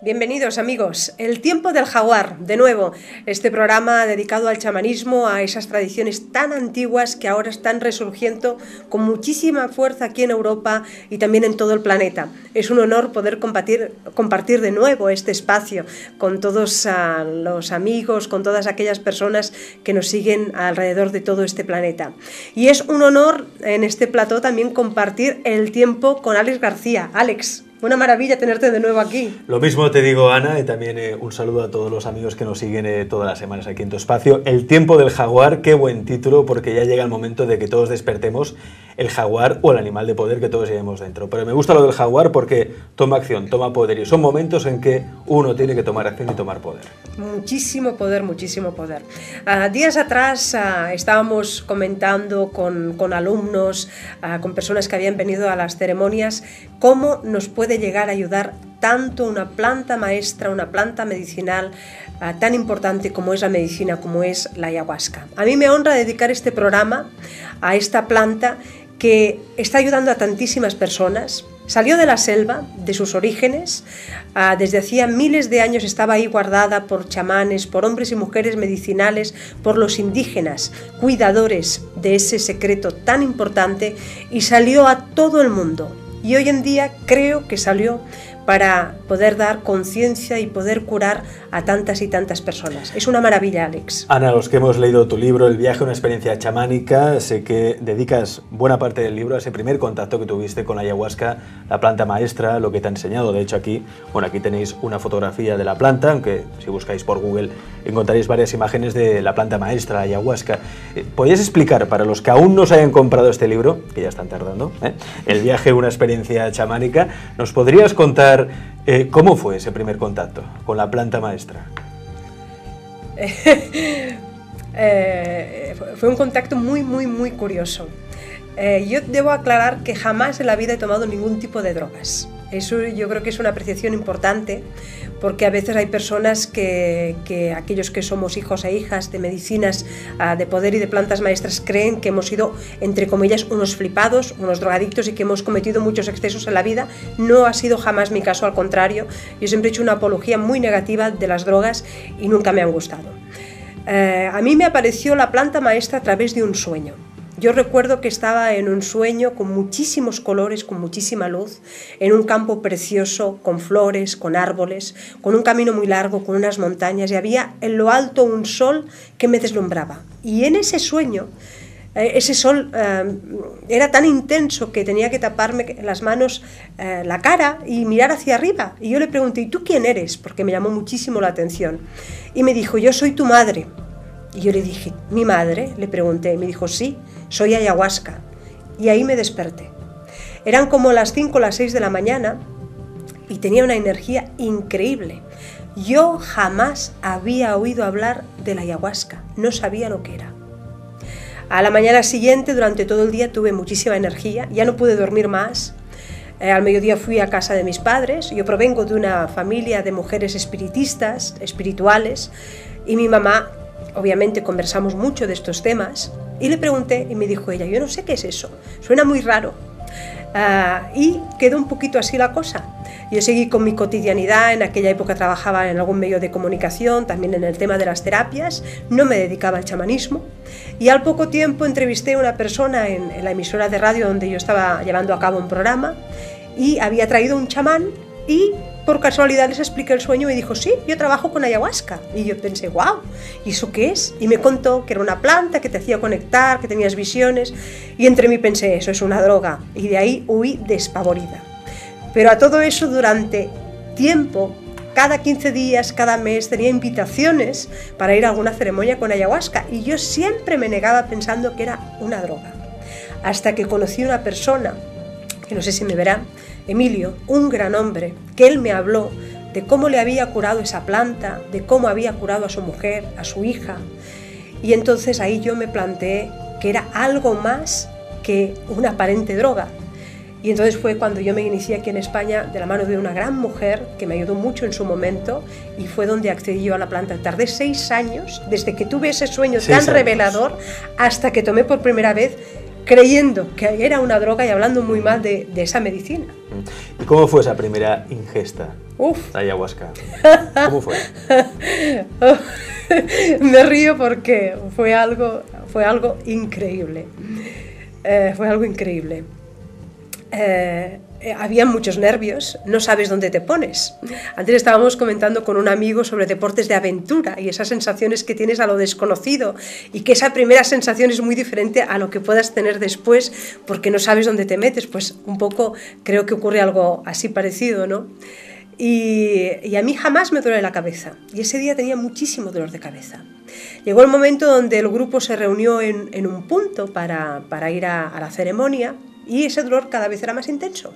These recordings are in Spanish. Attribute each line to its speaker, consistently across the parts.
Speaker 1: Bienvenidos amigos, El tiempo del jaguar, de nuevo, este programa dedicado al chamanismo, a esas tradiciones tan antiguas que ahora están resurgiendo con muchísima fuerza aquí en Europa y también en todo el planeta. Es un honor poder compartir de nuevo este espacio con todos los amigos, con todas aquellas personas que nos siguen alrededor de todo este planeta. Y es un honor en este plató también compartir el tiempo con Alex García. Alex, una maravilla tenerte de nuevo aquí.
Speaker 2: Lo mismo te digo, Ana, y también un saludo a todos los amigos que nos siguen todas las semanas aquí en tu espacio. El tiempo del jaguar, qué buen título, porque ya llega el momento de que todos despertemos el jaguar o el animal de poder que todos llevemos dentro. Pero me gusta lo del jaguar porque toma acción, toma poder, y son momentos en que uno tiene que tomar acción y tomar poder.
Speaker 1: Muchísimo poder, muchísimo poder. Días atrás estábamos comentando con alumnos, con personas que habían venido a las ceremonias, cómo nos puede llegar a ayudar tanto una planta maestra, una planta medicinal tan importante como es la medicina, como es la ayahuasca. A mí me honra dedicar este programa a esta planta que está ayudando a tantísimas personas. Salió de la selva, de sus orígenes, desde hacía miles de años estaba ahí guardada por chamanes, por hombres y mujeres medicinales, por los indígenas, cuidadores de ese secreto tan importante, y salió a todo el mundo. Y hoy en día creo que salió para poder dar conciencia y poder curar a tantas y tantas personas. Es una maravilla, Alex.
Speaker 2: Ana, los que hemos leído tu libro, El viaje a una experiencia chamánica, sé que dedicas buena parte del libro a ese primer contacto que tuviste con la ayahuasca, la planta maestra, lo que te ha enseñado. De hecho, aquí tenéis una fotografía de la planta, aunque si buscáis por Google encontraréis varias imágenes de la planta maestra, la ayahuasca. ¿Podrías explicar, para los que aún no se hayan comprado este libro, que ya están tardando, El viaje a una experiencia chamánica, nos podrías contar cómo fue ese primer contacto con la planta maestra?
Speaker 1: Fue un contacto muy curioso. Yo debo aclarar que jamás en la vida he tomado ningún tipo de drogas. Eso yo creo que es una apreciación importante, porque a veces hay personas que aquellos que somos hijos e hijas de medicinas de poder y de plantas maestras creen que hemos sido, entre comillas, unos flipados, unos drogadictos, y que hemos cometido muchos excesos en la vida. No ha sido jamás mi caso, al contrario. Yo siempre he hecho una apología muy negativa de las drogas y nunca me han gustado. A mí me apareció la planta maestra a través de un sueño. Yo recuerdo que estaba en un sueño con muchísimos colores, con muchísima luz, en un campo precioso, con flores, con árboles, con un camino muy largo, con unas montañas, y había en lo alto un sol que me deslumbraba. Y en ese sueño, ese sol era tan intenso que tenía que taparme las manos, la cara, y mirar hacia arriba. Y yo le pregunté, ¿y tú quién eres? Porque me llamó muchísimo la atención. Y me dijo, yo soy tu madre. Y yo le dije, ¿mi madre? Le pregunté, y me dijo, sí, soy ayahuasca. Y ahí me desperté. Eran como las 5 o las 6 de la mañana y tenía una energía increíble. Yo jamás había oído hablar de la ayahuasca, no sabía lo que era. A la mañana siguiente, durante todo el día, tuve muchísima energía, ya no pude dormir más. Al mediodía fui a casa de mis padres. Yo provengo de una familia de mujeres espiritistas, espirituales, y mi mamá, obviamente conversamos mucho de estos temas, y le pregunté y me dijo ella, yo no sé qué es eso, suena muy raro. Y quedó un poquito así la cosa. Yo seguí con mi cotidianidad. En aquella época trabajaba en algún medio de comunicación, también en el tema de las terapias, no me dedicaba al chamanismo, y al poco tiempo entrevisté a una persona en la emisora de radio donde yo estaba llevando a cabo un programa, y había traído un chamán, y por casualidad les expliqué el sueño y dijo, sí, yo trabajo con ayahuasca. Y yo pensé, wow, ¿y eso qué es? Y me contó que era una planta que te hacía conectar, que tenías visiones, y entre mí pensé, eso es una droga, y de ahí huí despavorida. Pero a todo eso, durante tiempo, cada 15 días, cada mes, tenía invitaciones para ir a alguna ceremonia con ayahuasca, y yo siempre me negaba pensando que era una droga. Hasta que conocí a una persona, que no sé si me verá, Emilio, un gran hombre, que él me habló de cómo le había curado esa planta, de cómo había curado a su mujer, a su hija. Y entonces ahí yo me planteé que era algo más que una aparente droga. Y entonces fue cuando yo me inicié aquí en España de la mano de una gran mujer que me ayudó mucho en su momento, y fue donde accedí yo a la planta. Tardé 6 años, desde que tuve ese sueño tan revelador hasta que tomé por primera vez, creyendo que era una droga y hablando muy mal de esa medicina.
Speaker 2: ¿Y cómo fue esa primera ingesta de ayahuasca? ¿Cómo fue?
Speaker 1: Me río porque fue algo increíble. Fue algo increíble. Había muchos nervios, no sabes dónde te pones. Antes estábamos comentando con un amigo sobre deportes de aventura y esas sensaciones que tienes a lo desconocido, y que esa primera sensación es muy diferente a lo que puedas tener después porque no sabes dónde te metes. Pues un poco creo que ocurre algo así parecido, ¿no? Y a mí jamás me duele la cabeza, y ese día tenía muchísimo dolor de cabeza. Llegó el momento donde el grupo se reunió en un punto para ir a la ceremonia, y ese dolor cada vez era más intenso.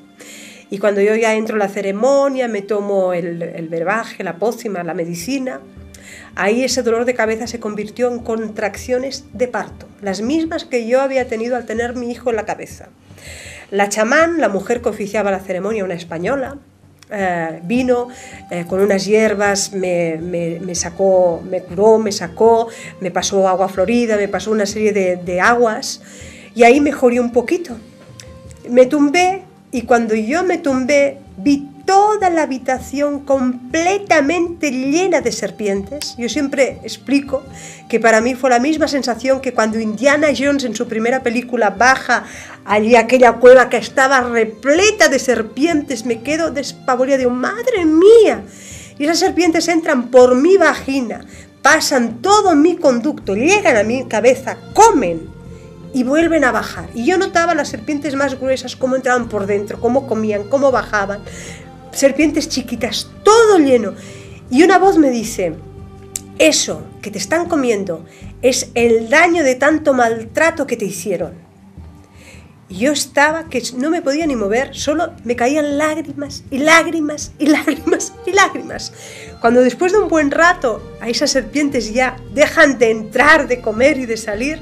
Speaker 1: Y cuando yo ya entro a la ceremonia, me tomo el brebaje, la pócima, la medicina, ahí ese dolor de cabeza se convirtió en contracciones de parto, las mismas que yo había tenido al tener mi hijo en la cabeza. La chamán, la mujer que oficiaba la ceremonia, una española, vino con unas hierbas, me sacó, me curó, me sacó, me pasó agua florida, me pasó una serie de aguas, y ahí mejoré un poquito. Me tumbé, y cuando yo me tumbé vi toda la habitación completamente llena de serpientes. Yo siempre explico que para mí fue la misma sensación que cuando Indiana Jones en su primera película baja allí a aquella cueva que estaba repleta de serpientes. Me quedo despavorida, digo, ¡madre mía! Y esas serpientes entran por mi vagina, pasan todo mi conducto, llegan a mi cabeza, comen y vuelven a bajar. Y yo notaba las serpientes más gruesas, cómo entraban por dentro, cómo comían, cómo bajaban. Serpientes chiquitas, todo lleno. Y una voz me dice, eso que te están comiendo es el daño de tanto maltrato que te hicieron. Y yo estaba que no me podía ni mover, solo me caían lágrimas y lágrimas y lágrimas y lágrimas. Cuando después de un buen rato a esas serpientes ya dejan de entrar, de comer y de salir,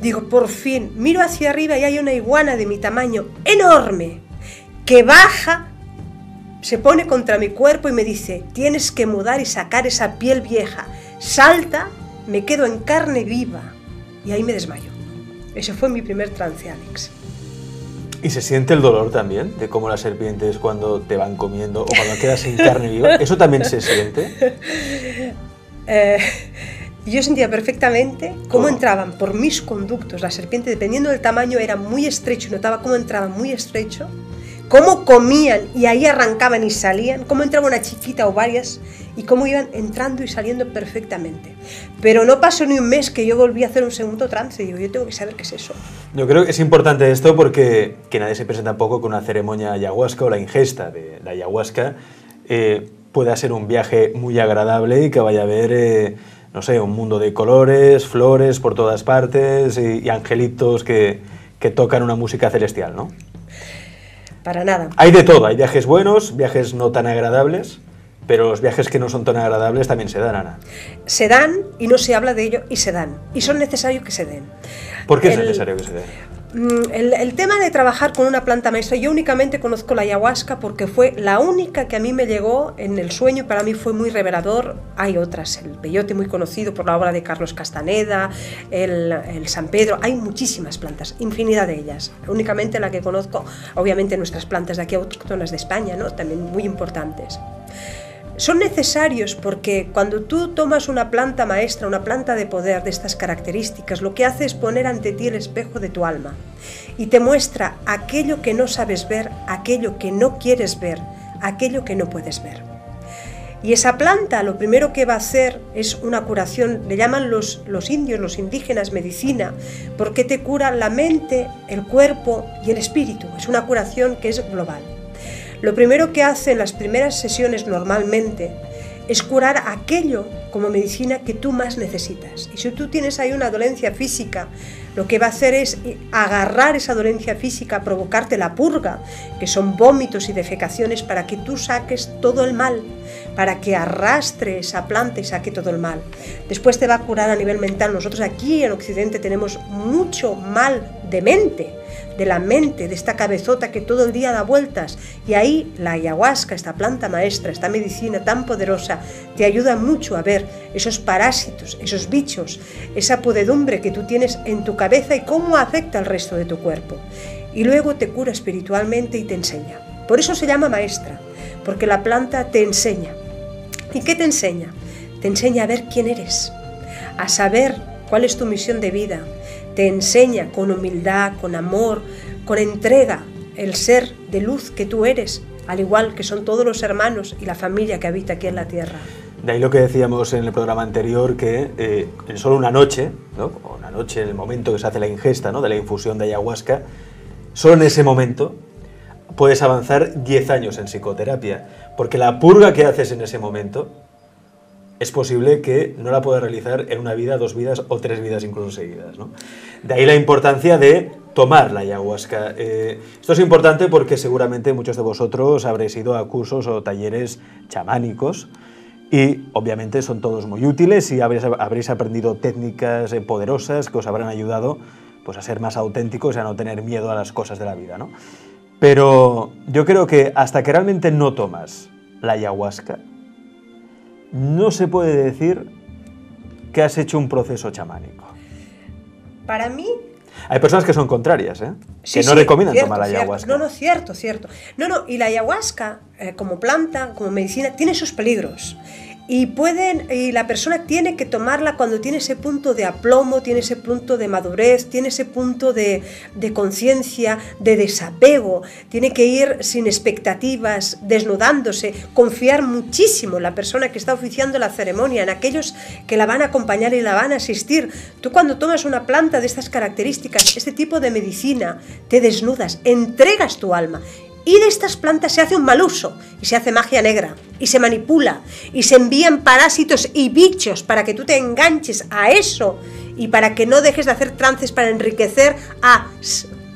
Speaker 1: digo, por fin, miro hacia arriba y hay una iguana de mi tamaño enorme que baja, se pone contra mi cuerpo y me dice, tienes que mudar y sacar esa piel vieja. Salta, me quedo en carne viva y ahí me desmayo. Ese fue mi primer trance, Alex.
Speaker 2: ¿Y se siente el dolor también de cómo las serpientes cuando te van comiendo o cuando quedas en carne viva? ¿Eso también se siente?
Speaker 1: Yo sentía perfectamente cómo entraban por mis conductos. La serpiente, dependiendo del tamaño, era muy estrecho, y notaba cómo entraban muy estrecho, cómo comían y ahí arrancaban y salían, cómo entraba una chiquita o varias y cómo iban entrando y saliendo perfectamente. Pero no pasó ni un mes que yo volví a hacer un segundo trance. Digo, yo tengo que saber qué es eso.
Speaker 2: Yo creo que es importante esto porque que nadie se piense tampoco que una ceremonia ayahuasca o la ingesta de la ayahuasca pueda ser un viaje muy agradable y que vaya a haber, no sé, un mundo de colores, flores por todas partes y angelitos que tocan una música celestial, ¿no?
Speaker 1: Para nada.
Speaker 2: Hay de todo, hay viajes buenos, viajes no tan agradables, pero los viajes que no son tan agradables también se dan, Ana.
Speaker 1: Se dan y no se habla de ello y se dan. Y son necesarios que se den.
Speaker 2: ¿Por qué es necesario que se den?
Speaker 1: El tema de trabajar con una planta maestra, yo únicamente conozco la ayahuasca porque fue la única que a mí me llegó en el sueño y para mí fue muy revelador. Hay otras, el peyote muy conocido por la obra de Carlos Castaneda, el San Pedro, hay muchísimas plantas, infinidad de ellas. Únicamente la que conozco, obviamente nuestras plantas de aquí autóctonas de España, ¿no? También muy importantes. Son necesarios porque cuando tú tomas una planta maestra, una planta de poder de estas características, lo que hace es poner ante ti el espejo de tu alma y te muestra aquello que no sabes ver, aquello que no quieres ver, aquello que no puedes ver. Y esa planta lo primero que va a hacer es una curación, le llaman los indios, los indígenas, medicina, porque te cura la mente, el cuerpo y el espíritu. Es una curación que es global. Lo primero que hace en las primeras sesiones normalmente es curar aquello como medicina que tú más necesitas. Y si tú tienes ahí una dolencia física, lo que va a hacer es agarrar esa dolencia física, provocarte la purga, que son vómitos y defecaciones, para que tú saques todo el mal, para que arrastre esa planta y saque todo el mal. Después te va a curar a nivel mental. Nosotros aquí en Occidente tenemos mucho mal de mente, de la mente, de esta cabezota que todo el día da vueltas, y ahí la ayahuasca, esta planta maestra, esta medicina tan poderosa, te ayuda mucho a ver esos parásitos, esos bichos, esa podredumbre que tú tienes en tu cabeza y cómo afecta al resto de tu cuerpo. Y luego te cura espiritualmente y te enseña. Por eso se llama maestra, porque la planta te enseña. ¿Y qué te enseña? Te enseña a ver quién eres, a saber cuál es tu misión de vida. Te enseña con humildad, con amor, con entrega, el ser de luz que tú eres, al igual que son todos los hermanos y la familia que habita aquí en la tierra.
Speaker 2: De ahí lo que decíamos en el programa anterior, que en solo una noche, ¿no? Una noche en el momento que se hace la ingesta, ¿no?, de la infusión de ayahuasca, solo en ese momento puedes avanzar 10 años en psicoterapia, porque la purga que haces en ese momento es posible que no la puedas realizar en una vida, 2 vidas o 3 vidas incluso seguidas, ¿no? De ahí la importancia de tomar la ayahuasca. Esto es importante porque seguramente muchos de vosotros habréis ido a cursos o talleres chamánicos y obviamente son todos muy útiles y habréis aprendido técnicas poderosas que os habrán ayudado, pues, a ser más auténticos y a no tener miedo a las cosas de la vida, ¿no? Pero yo creo que hasta que realmente no tomas la ayahuasca, no se puede decir que has hecho un proceso chamánico.
Speaker 1: Para mí...
Speaker 2: Hay personas que son contrarias,
Speaker 1: Sí,
Speaker 2: que no recomiendan tomar la
Speaker 1: cierto.
Speaker 2: ayahuasca.
Speaker 1: No, cierto. No, y la ayahuasca, como planta, como medicina, tiene sus peligros. Y la persona tiene que tomarla cuando tiene ese punto de aplomo, tiene ese punto de madurez, tiene ese punto de conciencia, de desapego, tiene que ir sin expectativas, desnudándose, confiar muchísimo en la persona que está oficiando la ceremonia, en aquellos que la van a acompañar y la van a asistir. Tú, cuando tomas una planta de estas características, este tipo de medicina, te desnudas, entregas tu alma. Y de estas plantas se hace un mal uso, y se hace magia negra, y se manipula, y se envían parásitos y bichos para que tú te enganches a eso, y para que no dejes de hacer trances para enriquecer a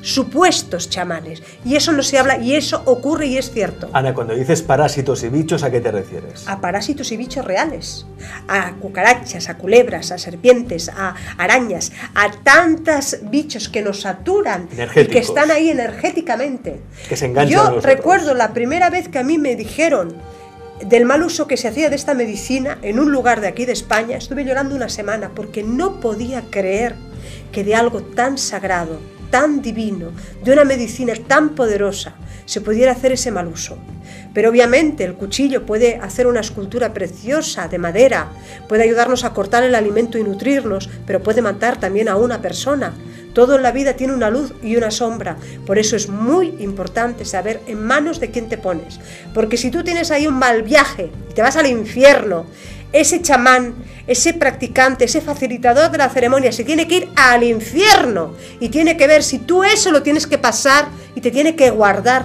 Speaker 1: supuestos chamanes. Y eso no se habla, y eso ocurre y es cierto.
Speaker 2: Ana, cuando dices parásitos y bichos, ¿a qué te refieres?
Speaker 1: A parásitos y bichos reales, a cucarachas, a culebras, a serpientes, a arañas, a tantos bichos que nos saturan y que están ahí energéticamente.
Speaker 2: Que se enganchan.
Speaker 1: Yo recuerdo la primera vez que a mí me dijeron del mal uso que se hacía de esta medicina en un lugar de aquí de España. Estuve llorando una semana porque no podía creer que de algo tan sagrado, tan divino, de una medicina tan poderosa, se pudiera hacer ese mal uso. Pero obviamente el cuchillo puede hacer una escultura preciosa de madera, puede ayudarnos a cortar el alimento y nutrirnos, pero puede matar también a una persona. Todo en la vida tiene una luz y una sombra. Por eso es muy importante saber en manos de quién te pones. Porque si tú tienes ahí un mal viaje y te vas al infierno, ese chamán, ese practicante, ese facilitador de la ceremonia se tiene que ir al infierno y tiene que ver si tú eso lo tienes que pasar y te tiene que guardar.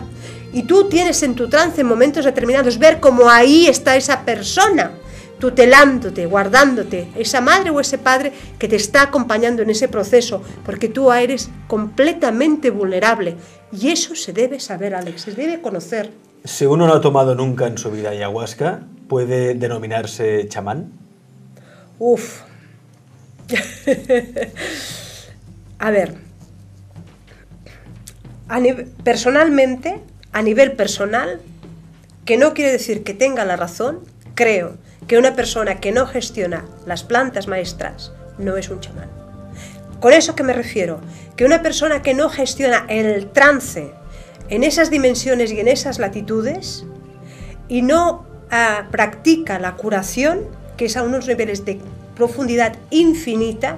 Speaker 1: Y tú tienes en tu trance, en momentos determinados, ver cómo ahí está esa persona, tutelándote, guardándote, esa madre o ese padre que te está acompañando en ese proceso, porque tú eres completamente vulnerable. Y eso se debe saber, Alex, se debe conocer.
Speaker 2: Si uno no ha tomado nunca en su vida ayahuasca, ¿puede denominarse chamán?
Speaker 1: Uf. A ver, personalmente, a nivel personal, que no quiere decir que tenga la razón, creo que una persona que no gestiona las plantas maestras no es un chamán. ¿Con eso qué me refiero? Que una persona que no gestiona el trance en esas dimensiones y en esas latitudes y no practica la curación, que es a unos niveles de profundidad infinita,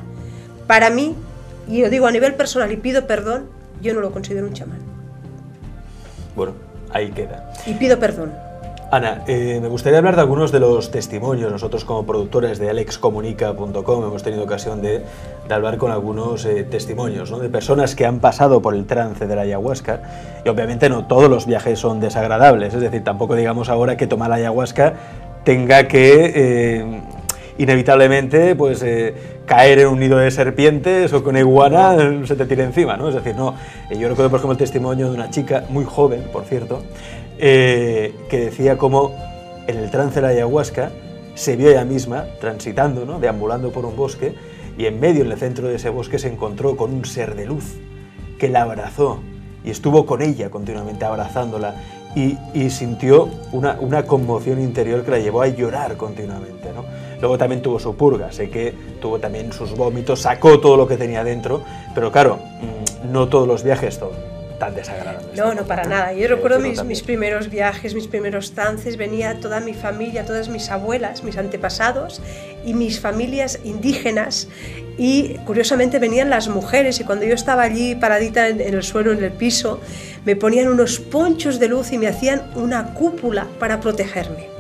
Speaker 1: para mí, y lo digo a nivel personal y pido perdón, yo no lo considero un chamán.
Speaker 2: Bueno, ahí queda.
Speaker 1: Y pido perdón.
Speaker 2: Ana, me gustaría hablar de algunos de los testimonios. Nosotros, como productores de alexcomunica.com, hemos tenido ocasión de hablar con algunos testimonios, ¿no?, de personas que han pasado por el trance de la ayahuasca. Y obviamente no todos los viajes son desagradables, es decir, tampoco digamos ahora que tomar la ayahuasca tenga que inevitablemente pues caer en un nido de serpientes o con iguana se te tire encima, ¿no? Es decir, no, yo recuerdo por ejemplo el testimonio de una chica muy joven, por cierto, que decía cómo en el trance de la ayahuasca se vio ella misma transitando, ¿no?, deambulando por un bosque, y en medio, en el centro de ese bosque, se encontró con un ser de luz que la abrazó y estuvo con ella continuamente abrazándola, y sintió una conmoción interior que la llevó a llorar continuamente, ¿no? Luego también tuvo su purga, sé que tuvo también sus vómitos, sacó todo lo que tenía dentro, pero claro, no todos los viajes son tan desagradables.
Speaker 1: No, no, para nada. Yo recuerdo mis primeros viajes, mis primeros trances, venía toda mi familia, todas mis abuelas, mis antepasados y mis familias indígenas, y curiosamente venían las mujeres, y cuando yo estaba allí paradita en el suelo, en el piso, me ponían unos ponchos de luz y me hacían una cúpula para protegerme.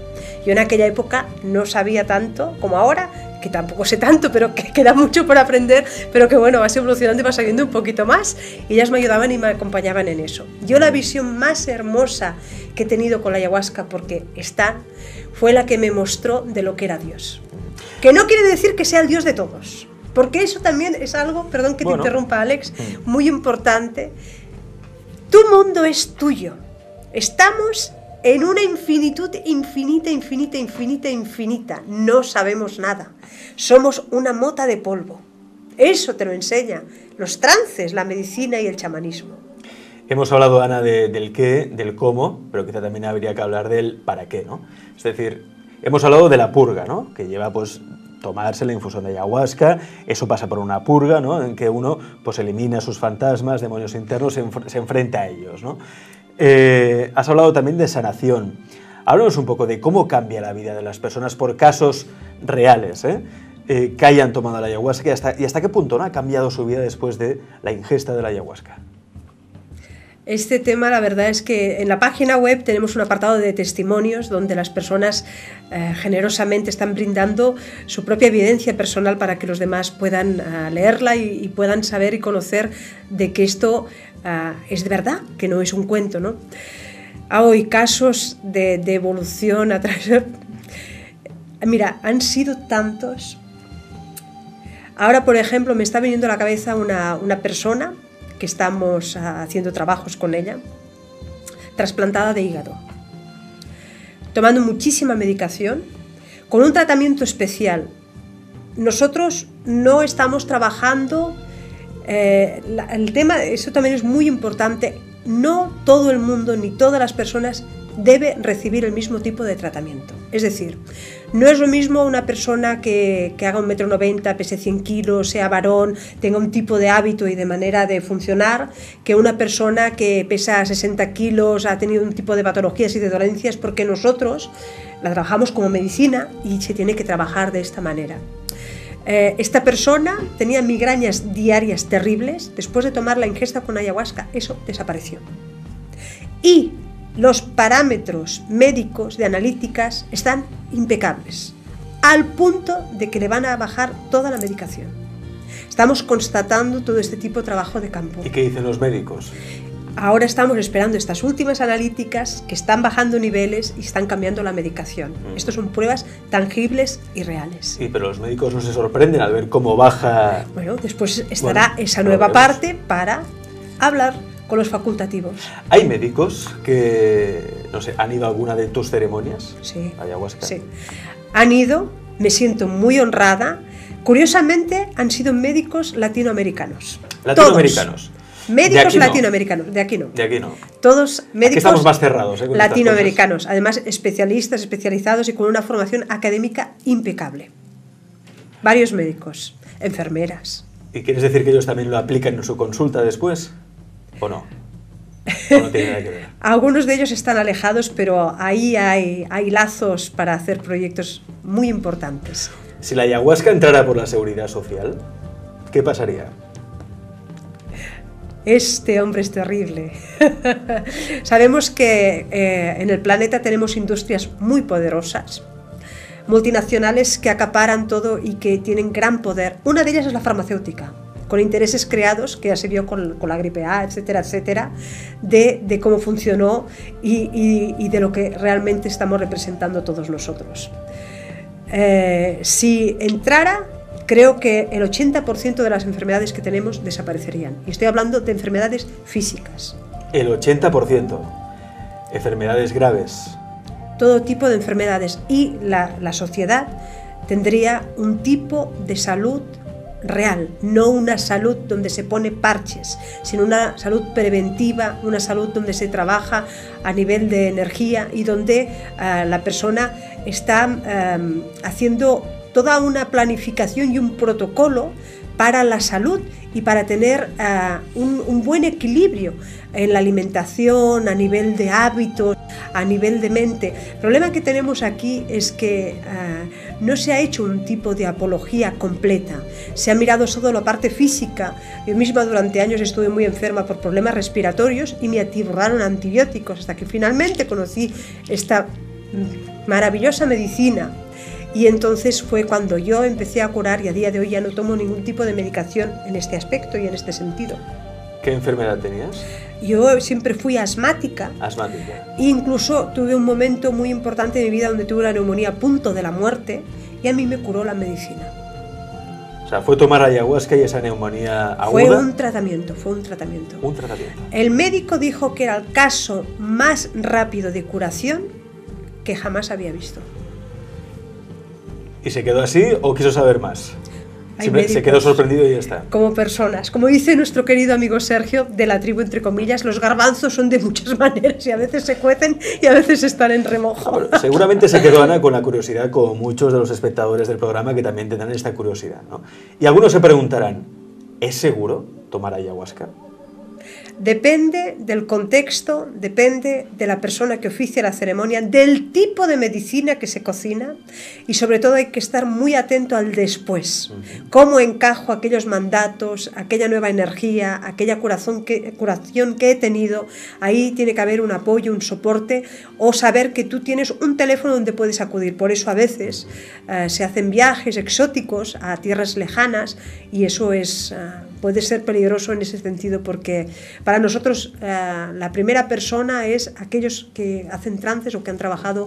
Speaker 1: Yo en aquella época no sabía tanto como ahora, que tampoco sé tanto, pero que queda mucho por aprender, pero que bueno, vas evolucionando y vas sabiendo un poquito más, y ellas me ayudaban y me acompañaban en eso. Yo la visión más hermosa que he tenido con la ayahuasca, porque fue la que me mostró de lo que era Dios. Que no quiere decir que sea el Dios de todos, porque eso también es algo, perdón que te interrumpa, Alex, muy importante. Tu mundo es tuyo. Estamos en una infinitud infinita, infinita, infinita, infinita. No sabemos nada. Somos una mota de polvo. Eso te lo enseña los trances, la medicina y el chamanismo.
Speaker 2: Hemos hablado, Ana, del qué, del cómo, pero quizá también habría que hablar del para qué, ¿no? Es decir, hemos hablado de la purga, ¿no?, que lleva pues tomarse la infusión de ayahuasca. Eso pasa por una purga, ¿no?, en que uno pues elimina sus fantasmas, demonios internos, se enfrenta a ellos, ¿no? Has hablado también de sanación. Háblanos un poco de cómo cambia la vida de las personas por casos reales, que hayan tomado la ayahuasca, y hasta qué punto, ¿no?, ha cambiado su vida después de la ingesta de la ayahuasca.
Speaker 1: Este tema, la verdad es que en la página web tenemos un apartado de testimonios donde las personas generosamente están brindando su propia evidencia personal para que los demás puedan leerla y puedan saber y conocer de que esto es de verdad, que no es un cuento, ¿no? Hay casos de evolución a través. Mira, han sido tantos. Ahora, por ejemplo, me está viniendo a la cabeza una persona que estamos haciendo trabajos con ella, trasplantada de hígado, tomando muchísima medicación, con un tratamiento especial. Nosotros no estamos trabajando, el tema, eso también es muy importante, no todo el mundo ni todas las personas debe recibir el mismo tipo de tratamiento. Es decir, no es lo mismo una persona que haga 1,90 m, pese 100 kilos, sea varón, tenga un tipo de hábito y de manera de funcionar, que una persona que pesa 60 kilos, ha tenido un tipo de patologías y de dolencias, porque nosotros la trabajamos como medicina y se tiene que trabajar de esta manera. Esta persona tenía migrañas diarias terribles. Después de tomar la ingesta con ayahuasca, eso desapareció. Y los parámetros médicos de analíticas están impecables, al punto de que le van a bajar toda la medicación. Estamos constatando todo este tipo de trabajo de campo.
Speaker 2: ¿Y qué dicen los médicos?
Speaker 1: Ahora estamos esperando estas últimas analíticas que están bajando niveles y están cambiando la medicación. Estas son pruebas tangibles y reales.
Speaker 2: Sí, pero los médicos no se sorprenden al ver cómo baja.
Speaker 1: Bueno, después estará esa nueva parte para hablar con los facultativos.
Speaker 2: ¿Hay médicos que, no sé, han ido a alguna de tus ceremonias?
Speaker 1: Sí.
Speaker 2: Ayahuasca.
Speaker 1: Sí. Han ido, me siento muy honrada. Curiosamente, han sido médicos latinoamericanos.
Speaker 2: ¿Latinoamericanos?
Speaker 1: Todos. Médicos latinoamericanos, de aquí no.
Speaker 2: De aquí no.
Speaker 1: Todos médicos
Speaker 2: aquí estamos más cerrados,
Speaker 1: latinoamericanos, además especialistas, especializados y con una formación académica impecable. Varios médicos, enfermeras.
Speaker 2: ¿Y quieres decir que ellos también lo aplican en su consulta después? ¿O no? ¿O no tiene nada que ver?
Speaker 1: Algunos de ellos están alejados, pero ahí hay lazos para hacer proyectos muy importantes.
Speaker 2: Si la ayahuasca entrara por la seguridad social, ¿qué pasaría?
Speaker 1: Este hombre es terrible. Sabemos que en el planeta tenemos industrias muy poderosas, multinacionales que acaparan todo y que tienen gran poder. Una de ellas es la farmacéutica, con intereses creados, que ya se vio con la gripe A, etcétera, etcétera, de cómo funcionó y de lo que realmente estamos representando todos nosotros. Si entrara, creo que el 80% de las enfermedades que tenemos desaparecerían. Y estoy hablando de enfermedades físicas.
Speaker 2: El 80%. Enfermedades graves.
Speaker 1: Todo tipo de enfermedades. Y la sociedad tendría un tipo de salud real, no una salud donde se pone parches, sino una salud preventiva, una salud donde se trabaja a nivel de energía y donde la persona está haciendo toda una planificación y un protocolo para la salud y para tener un buen equilibrio en la alimentación, a nivel de hábitos, a nivel de mente. El problema que tenemos aquí es que no se ha hecho un tipo de apología completa. Se ha mirado solo la parte física. Yo misma durante años estuve muy enferma por problemas respiratorios y me atiborraron antibióticos hasta que finalmente conocí esta maravillosa medicina. Y entonces fue cuando yo empecé a curar y a día de hoy ya no tomo ningún tipo de medicación en este aspecto y en este sentido.
Speaker 2: ¿Qué enfermedad tenías?
Speaker 1: Yo siempre fui asmática.
Speaker 2: Asmática.
Speaker 1: Incluso tuve un momento muy importante de mi vida donde tuve una neumonía a punto de la muerte y a mí me curó la medicina.
Speaker 2: O sea, fue tomar ayahuasca y esa neumonía aguda.
Speaker 1: Fue un tratamiento.
Speaker 2: Un tratamiento.
Speaker 1: El médico dijo que era el caso más rápido de curación que jamás había visto.
Speaker 2: ¿Y se quedó así o quiso saber más? Se quedó sorprendido y ya está.
Speaker 1: Como personas. Como dice nuestro querido amigo Sergio, de la tribu entre comillas, los garbanzos son de muchas maneras y a veces se cuecen y a veces están en remojo.
Speaker 2: Bueno, seguramente se quedó Ana con la curiosidad, como muchos de los espectadores del programa que también tendrán esta curiosidad, ¿no? Y algunos se preguntarán, ¿es seguro tomar ayahuasca?
Speaker 1: Depende del contexto, depende de la persona que oficia la ceremonia, del tipo de medicina que se cocina y sobre todo hay que estar muy atento al después. Cómo encajo aquellos mandatos, aquella nueva energía, aquella curación que he tenido. Ahí tiene que haber un apoyo, un soporte o saber que tú tienes un teléfono donde puedes acudir. Por eso a veces se hacen viajes exóticos a tierras lejanas y eso puede ser peligroso en ese sentido porque para nosotros la primera persona es aquellos que hacen trances o que han trabajado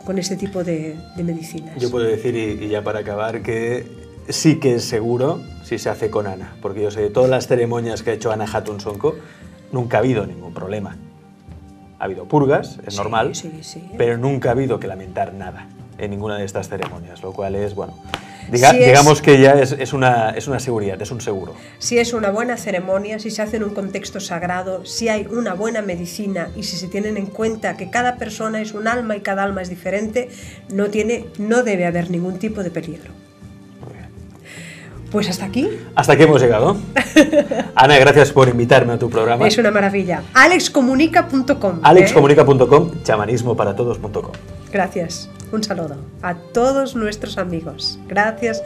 Speaker 1: con este tipo de medicinas.
Speaker 2: Yo puedo decir, y ya para acabar, que sí que es seguro si se hace con Ana, porque yo sé de todas las ceremonias que ha hecho Ana Hatun Sonko, nunca ha habido ningún problema. Ha habido purgas, es normal, pero nunca ha habido que lamentar nada en ninguna de estas ceremonias, lo cual es, bueno... digamos que ya es una seguridad, es un seguro.
Speaker 1: Si es una buena ceremonia, si se hace en un contexto sagrado, si hay una buena medicina y si se tienen en cuenta que cada persona es un alma y cada alma es diferente, no debe haber ningún tipo de peligro.
Speaker 2: Muy bien.
Speaker 1: Pues hasta aquí.
Speaker 2: Hasta aquí hemos llegado. Ana, gracias por invitarme a tu programa.
Speaker 1: Es una maravilla. alexcomunica.com.
Speaker 2: alexcomunica.com, chamanismoparatodos.com.
Speaker 1: Gracias. Un saludo a todos nuestros amigos. Gracias